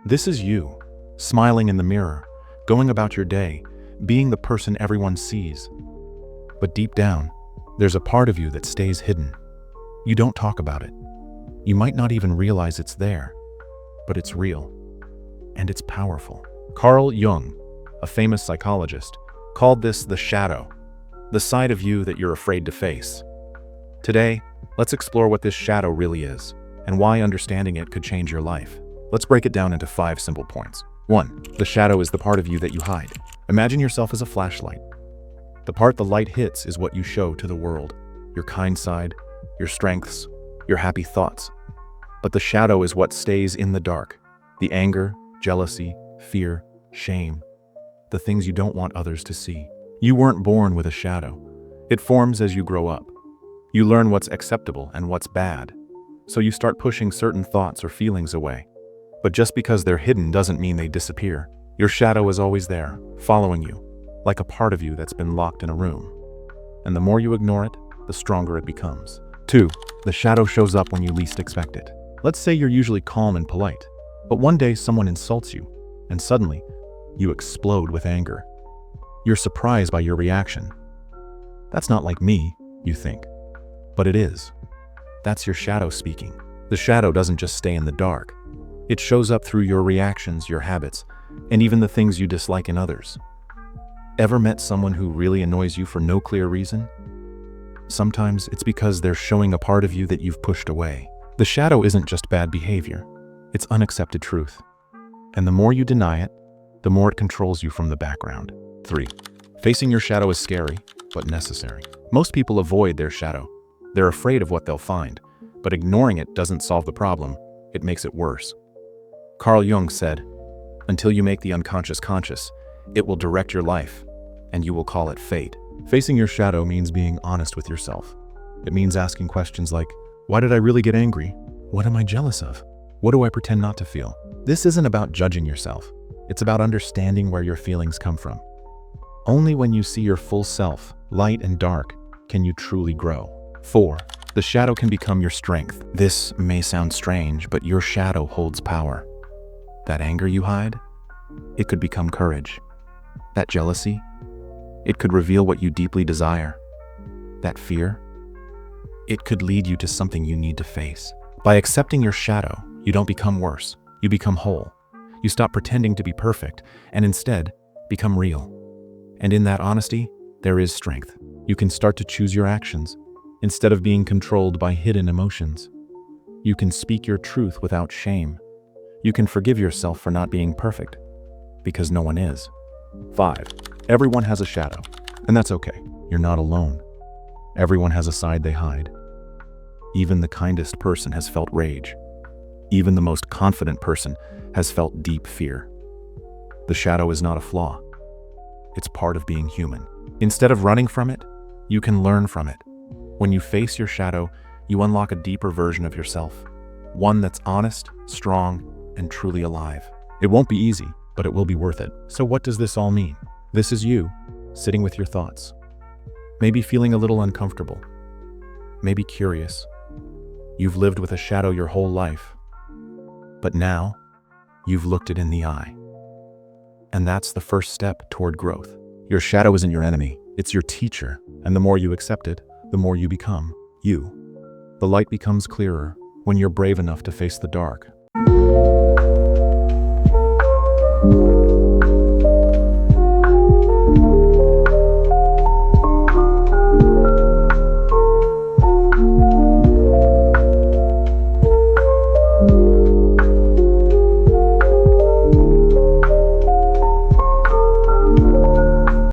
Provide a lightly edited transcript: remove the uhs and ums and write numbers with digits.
This is you, smiling in the mirror, going about your day, being the person everyone sees. But deep down, there's a part of you that stays hidden. You don't talk about it. You might not even realize it's there, but it's real. And it's powerful. Carl Jung, a famous psychologist, called this the shadow, the side of you that you're afraid to face. Today, let's explore what this shadow really is and why understanding it could change your life. Let's break it down into 5 simple points. 1. The shadow is the part of you that you hide. Imagine yourself as a flashlight. The part the light hits is what you show to the world, your kind side, your strengths, your happy thoughts. But the shadow is what stays in the dark, the anger, jealousy, fear, shame, the things you don't want others to see. You weren't born with a shadow. It forms as you grow up. You learn what's acceptable and what's bad, so you start pushing certain thoughts or feelings away. But just because they're hidden doesn't mean they disappear. Your shadow is always there, following you, like a part of you that's been locked in a room. And the more you ignore it, the stronger it becomes. 2. The shadow shows up when you least expect it. Let's say you're usually calm and polite, but one day someone insults you, and suddenly, you explode with anger. You're surprised by your reaction. That's not like me, you think. But it is. That's your shadow speaking. The shadow doesn't just stay in the dark. It shows up through your reactions, your habits, and even the things you dislike in others. Ever met someone who really annoys you for no clear reason? Sometimes it's because they're showing a part of you that you've pushed away. The shadow isn't just bad behavior. It's unaccepted truth. And the more you deny it, the more it controls you from the background. 3. Facing your shadow is scary, but necessary. Most people avoid their shadow. They're afraid of what they'll find, but ignoring it doesn't solve the problem, it makes it worse. Carl Jung said, "Until you make the unconscious conscious, it will direct your life, and you will call it fate." Facing your shadow means being honest with yourself. It means asking questions like, why did I really get angry? What am I jealous of? What do I pretend not to feel? This isn't about judging yourself. It's about understanding where your feelings come from. Only when you see your full self, light and dark, can you truly grow. 4. The shadow can become your strength. This may sound strange, but your shadow holds power. That anger you hide, it could become courage. That jealousy, it could reveal what you deeply desire. That fear, it could lead you to something you need to face. By accepting your shadow, you don't become worse. You become whole. You stop pretending to be perfect, and instead, become real. And in that honesty, there is strength. You can start to choose your actions, instead of being controlled by hidden emotions. You can speak your truth without shame. You can forgive yourself for not being perfect, because no one is. 5. Everyone has a shadow, and that's okay. You're not alone. Everyone has a side they hide. Even the kindest person has felt rage. Even the most confident person has felt deep fear. The shadow is not a flaw. It's part of being human. Instead of running from it, you can learn from it. When you face your shadow, you unlock a deeper version of yourself. One that's honest, strong, and truly alive. It won't be easy, but it will be worth it. So what does this all mean? This is you, sitting with your thoughts. Maybe feeling a little uncomfortable. Maybe curious. You've lived with a shadow your whole life. But now, you've looked it in the eye. And that's the first step toward growth. Your shadow isn't your enemy, it's your teacher. And the more you accept it, the more you become you. The light becomes clearer when you're brave enough to face the dark.